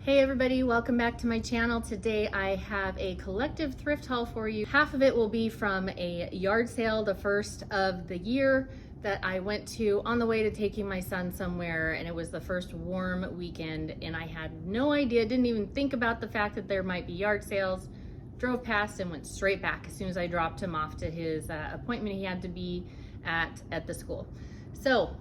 Hey everybody, welcome back to my channel. Today I have a collective thrift haul for you. Half of it will be from a yard sale, the first of the year that I went to on the way to taking my son somewhere, and it was the first warm weekend and I had no idea, didn't even think about the fact that there might be yard sales. Drove past and went straight back as soon as I dropped him off to his appointment he had to be at the school. So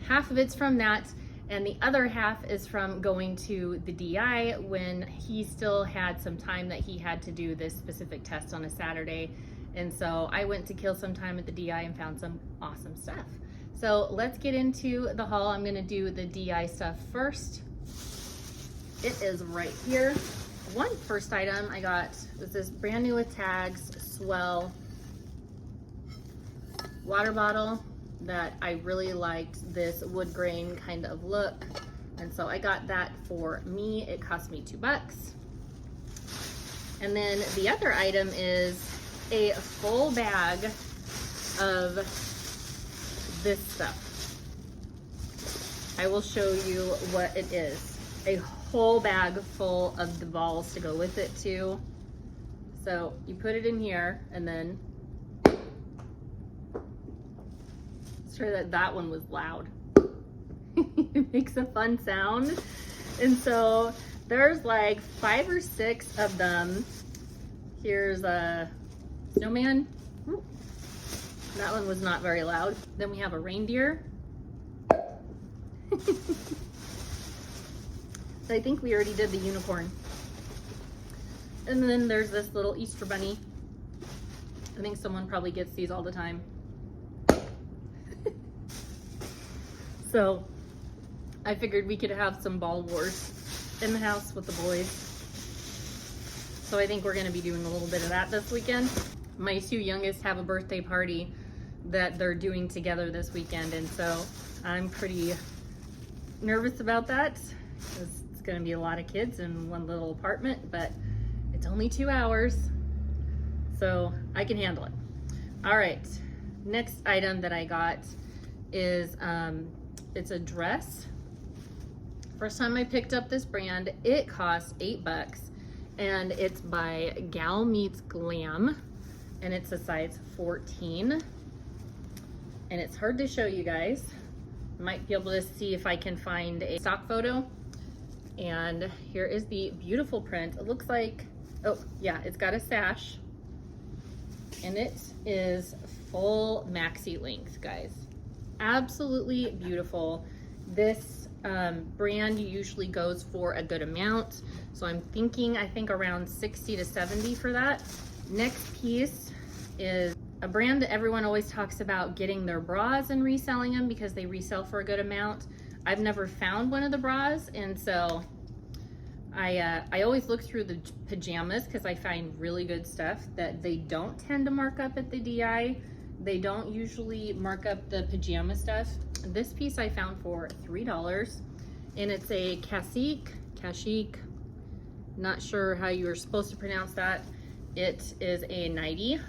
half of it's from that, and the other half is from going to the DI when he still had some time that he had to do this specific test on a Saturday. And so I went to kill some time at the DI and found some awesome stuff. So let's get into the haul. I'm gonna do the DI stuff first. It is right here. One first item I got was this brand new with tags, Swell water bottle that I really liked, this wood grain kind of look. And so I got that for me. It cost me $2. And then the other item is a full bag of this stuff. I will show you what it is. A whole bag full of the balls to go with it too. So you put it in here and then sure that one was loud. It makes a fun sound. And so there's like 5 or 6 of them. Here's a snowman. Ooh. That one was not very loud. Then we have a reindeer. So I think we already did the unicorn. And then there's this little Easter bunny. I think someone probably gets these all the time. So I figured we could have some ball wars in the house with the boys. So I think we're gonna be doing a little bit of that this weekend. My 2 youngest have a birthday party that they're doing together this weekend, and so I'm pretty nervous about that because it's gonna be a lot of kids in one little apartment, but it's only 2 hours, so I can handle it. All right, next item that I got is it's a dress. First time I picked up this brand, it cost $8, and it's by Gal Meets Glam, and it's a size 14. And it's hard to show you guys. Might be able to see if I can find a stock photo. And here is the beautiful print. It looks like, oh yeah, it's got a sash, and it is full maxi length, guys. Absolutely beautiful. This brand usually goes for a good amount, so I'm thinking, I think around 60 to 70 for that. Next piece is a brand that everyone always talks about getting their bras and reselling them because they resell for a good amount. I've never found one of the bras, and so I always look through the pajamas because I find really good stuff that they don't tend to mark up at the DI. They don't usually mark up the pajama stuff. This piece I found for $3, and it's a Kashik, not sure how you are supposed to pronounce that. It is a nightie,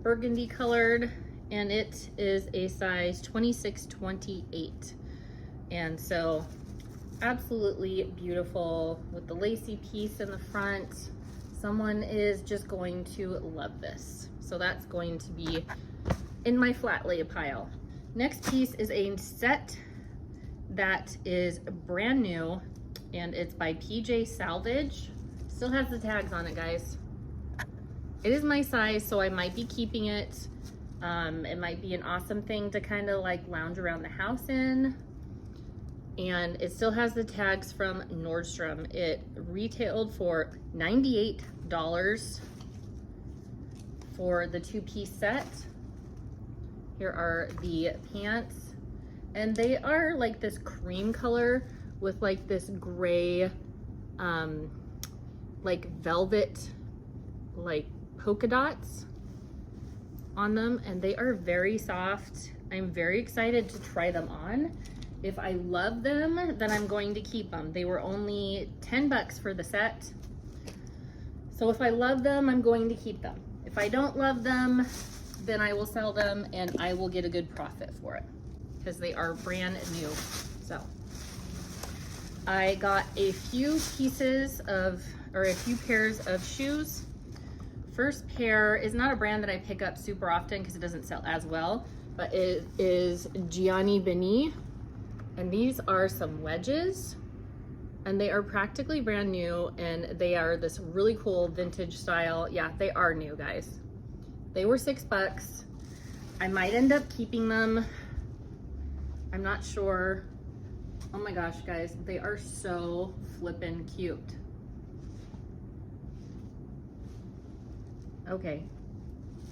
burgundy colored, and it is a size 26-28. And so absolutely beautiful with the lacy piece in the front. Someone is just going to love this. So that's going to be in my flat lay pile. Next piece is a set that is brand new, and it's by PJ Salvage. Still has the tags on it, guys. It is my size, so I might be keeping it. It might be an awesome thing to kind of like lounge around the house in. And it still has the tags from Nordstrom. It retailed for $98 for the 2-piece set. Here are the pants, and they are like this cream color with like this gray like velvet like polka dots on them, and they are very soft. I'm very excited to try them on. If I love them, then I'm going to keep them. They were only $10 for the set. So if I love them, I'm going to keep them. If I don't love them, then I will sell them and I will get a good profit for it because they are brand new. So I got a few pieces of, or a few pairs of shoes. First pair is not a brand that I pick up super often because it doesn't sell as well, but it is Gianni Bini. And these are some wedges, and they are practically brand new, and they are this really cool vintage style. Yeah, they are new, guys. They were $6. I might end up keeping them. I'm not sure. Oh my gosh, guys, they are so flippin' cute. Okay,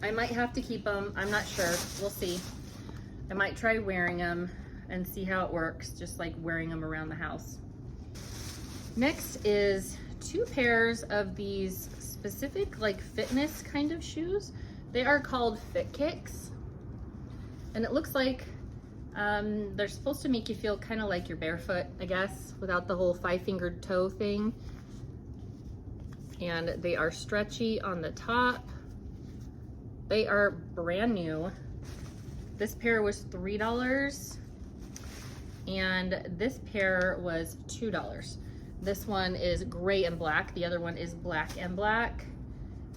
I might have to keep them. I'm not sure. We'll see. I might try wearing them and see how it works, just like wearing them around the house. Next is 2 pairs of these specific like fitness kind of shoes. They are called Fit Kicks, and it looks like they're supposed to make you feel kind of like you're barefoot, I guess, without the whole 5-fingered toe thing. And they are stretchy on the top. They are brand new. This pair was $3 and this pair was $2. This one is gray and black. The other one is black and black.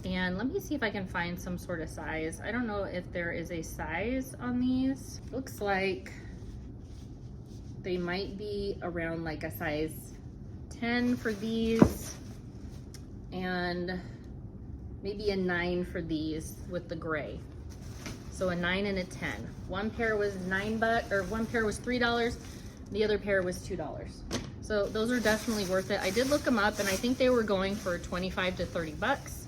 And let me see if I can find some sort of size. I don't know if there is a size on these. Looks like they might be around like a size 10 for these, and maybe a 9 for these with the gray. So a 9 and a 10. One pair was $9, or one pair was $3. The other pair was $2. So those are definitely worth it. I did look them up, and I think they were going for 25 to 30 bucks.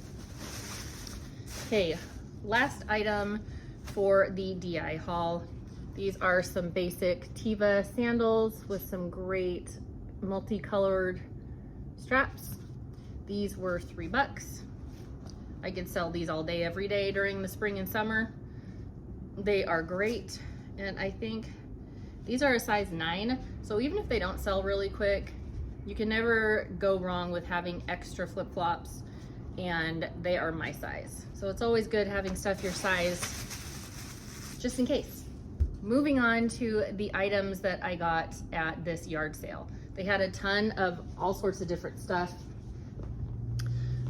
Okay, last item for the DI haul. These are some basic Tiva sandals with some great multicolored straps. These were $3. I could sell these all day, every day during the spring and summer. They are great, and I think these are a size 9, so even if they don't sell really quick, you can never go wrong with having extra flip-flops, and they are my size. So it's always good having stuff your size, just in case. Moving on to the items that I got at this yard sale. They had a ton of all sorts of different stuff.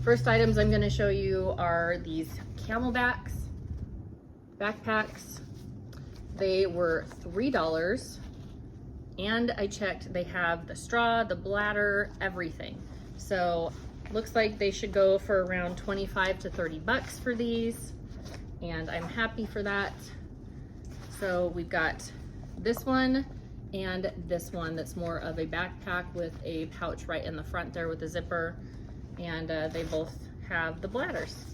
First items I'm going to show you are these camelbacks backpacks. They were $3, and I checked, they have the straw, the bladder, everything. So looks like they should go for around 25 to 30 bucks for these, and I'm happy for that. So we've got this one and this one that's more of a backpack with a pouch right in the front there with a zipper, and they both have the bladders.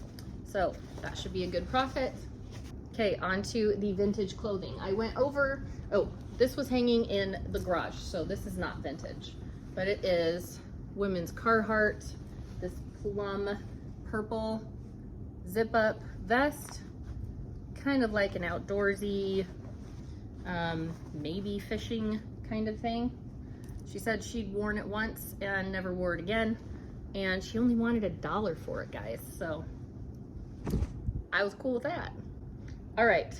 So that should be a good profit. Okay, on to the vintage clothing. I went over, oh, this was hanging in the garage, so this is not vintage, but it is women's Carhartt, this plum purple zip-up vest, kind of like an outdoorsy, maybe fishing kind of thing. She said she'd worn it once and never wore it again, and she only wanted $1 for it, guys, so I was cool with that. All right,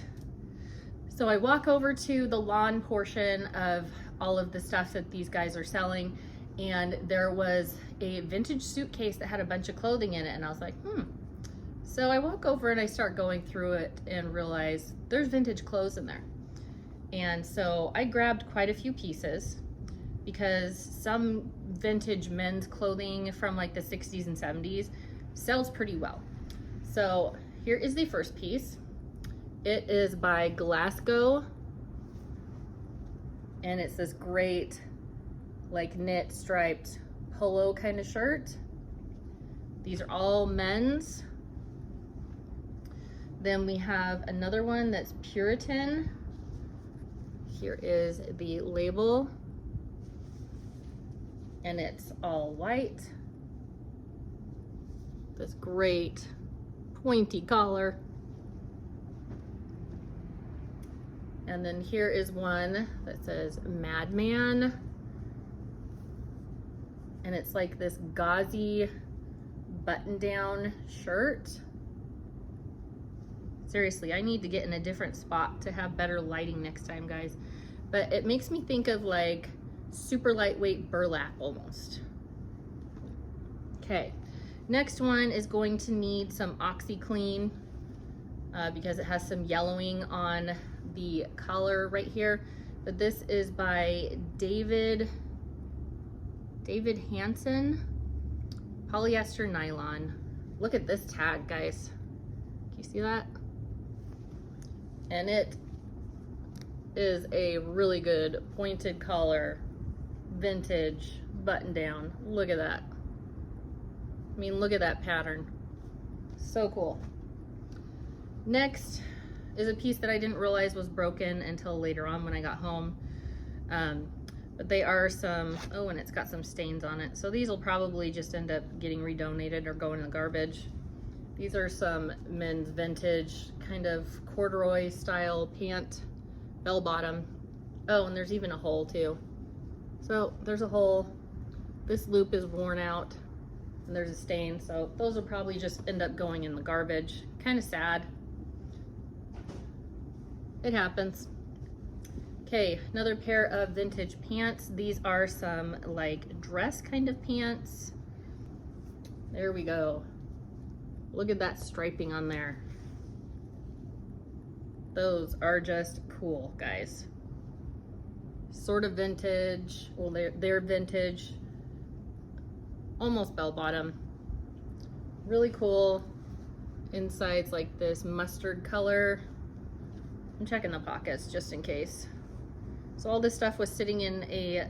so I walk over to the lawn portion of all of the stuff that these guys are selling, and there was a vintage suitcase that had a bunch of clothing in it, and I was like, So I walk over and I start going through it and realize there's vintage clothes in there. And so I grabbed quite a few pieces because some vintage men's clothing from like the 60s and 70s sells pretty well. So here is the first piece. It is by Glasgow, and it's this great like knit striped polo kind of shirt. These are all men's. Then we have another one that's Puritan. Here is the label, and it's all white. This great pointy collar. And then here is one that says Madman, and it's like this gauzy button-down shirt. Seriously, I need to get in a different spot to have better lighting next time, guys. But it makes me think of like super lightweight burlap almost. Okay, next one is going to need some OxyClean because it has some yellowing on the collar right here. But this is by David Hansen, polyester nylon. Look at this tag, guys. Can you see that? And it is a really good pointed collar, vintage button down. Look at that. I mean, look at that pattern. So cool. Next is a piece that I didn't realize was broken until later on when I got home. But they are some, oh, and it's got some stains on it. So these will probably just end up getting redonated or go in the garbage. These are some men's vintage kind of corduroy style pant, bell bottom. Oh, and there's even a hole too. So there's a hole. This loop is worn out and there's a stain. So those will probably just end up going in the garbage. Kind of sad. It happens. Okay, another pair of vintage pants. These are some like dress kind of pants. There we go. Look at that striping on there. Those are just cool, guys. Sort of vintage. Well, they're vintage. Almost bell bottom. Really cool. Inside's like this mustard color. I'm checking the pockets just in case. So all this stuff was sitting in a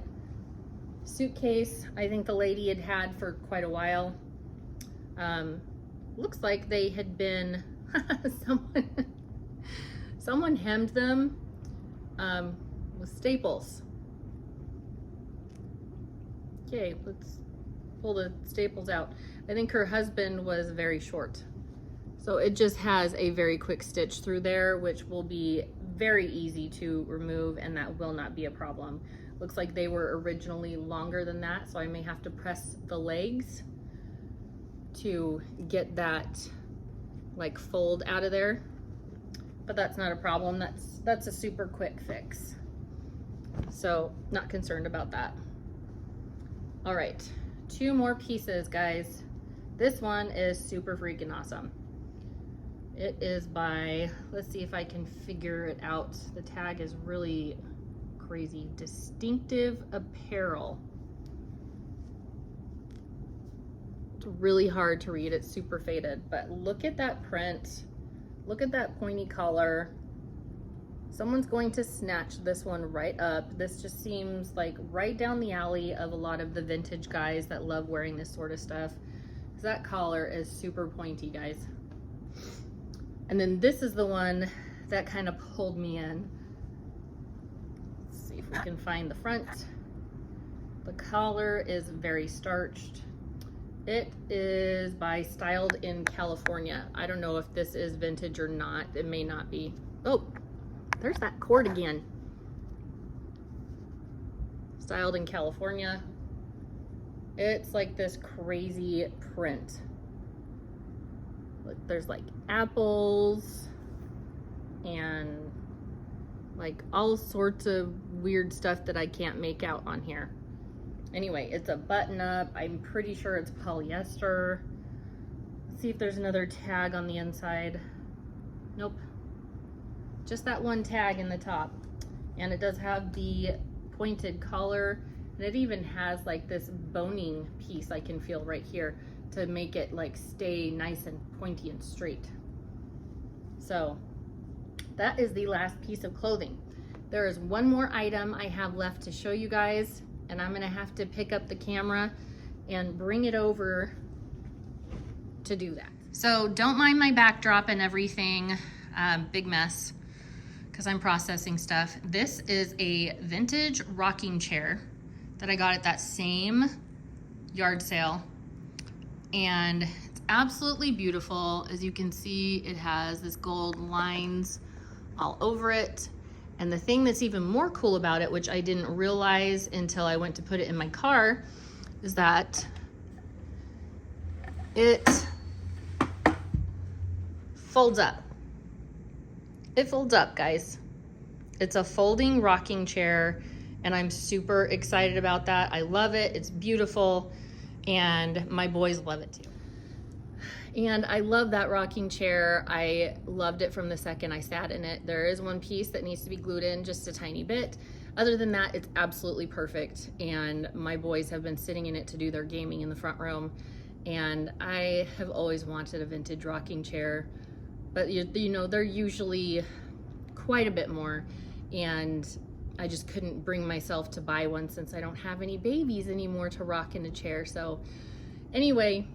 suitcase I think the lady had had for quite a while. Looks like they had been, someone hemmed them with staples. Okay, let's pull the staples out. I think her husband was very short. So it just has a very quick stitch through there, which will be very easy to remove, and that will not be a problem. Looks like they were originally longer than that, so I may have to press the legs to get that like fold out of there. But that's not a problem. That's a super quick fix. So not concerned about that. All right, 2 more pieces, guys. This one is super freaking awesome. It is by, let's see if I can figure it out. The tag is really crazy. Distinctive Apparel. It's really hard to read. It's super faded, but look at that print. Look at that pointy collar. Someone's going to snatch this one right up. This just seems like right down the alley of a lot of the vintage guys that love wearing this sort of stuff. Because that collar is super pointy, guys. And then this is the one that kind of pulled me in. Let's see if we can find the front. The collar is very starched. It is by Styled in California. I don't know if this is vintage or not. It may not be. Oh, there's that cord again. Styled in California. It's like this crazy print. Look, there's like apples and like all sorts of weird stuff that I can't make out on here. Anyway, it's a button up. I'm pretty sure it's polyester. Let's see if there's another tag on the inside. Nope. Just that one tag in the top. And it does have the pointed collar, and it even has like this boning piece I can feel right here to make it like stay nice and pointy and straight. So that is the last piece of clothing. There is one more item I have left to show you guys, and I'm gonna have to pick up the camera and bring it over to do that. So don't mind my backdrop and everything, big mess, because I'm processing stuff. This is a vintage rocking chair that I got at that same yard sale. And it's absolutely beautiful. As you can see, it has this gold lines all over it. And the thing that's even more cool about it, which I didn't realize until I went to put it in my car, is that it folds up. It folds up, guys. It's a folding rocking chair, and I'm super excited about that. I love it. It's beautiful, and my boys love it too. And I love that rocking chair. I loved it from the second I sat in it. There is one piece that needs to be glued in just a tiny bit. Other than that, it's absolutely perfect. And my boys have been sitting in it to do their gaming in the front room. And I have always wanted a vintage rocking chair, but you know, they're usually quite a bit more. And I just couldn't bring myself to buy one since I don't have any babies anymore to rock in a chair. So anyway,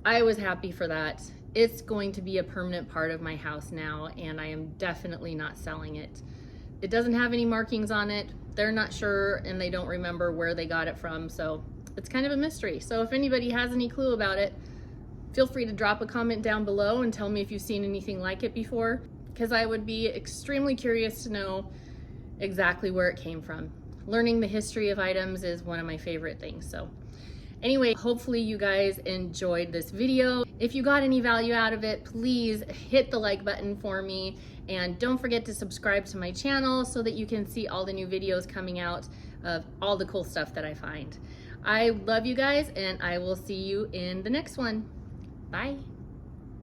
I was happy for that. It's going to be a permanent part of my house now, and I am definitely not selling it. It doesn't have any markings on it. They're not sure, and they don't remember where they got it from, so it's kind of a mystery. So if anybody has any clue about it, feel free to drop a comment down below and tell me if you've seen anything like it before, because I would be extremely curious to know exactly where it came from. Learning the history of items is one of my favorite things. So anyway, hopefully you guys enjoyed this video. If you got any value out of it, please hit the like button for me, and don't forget to subscribe to my channel so that you can see all the new videos coming out of all the cool stuff that I find. I love you guys, and I will see you in the next one. Bye.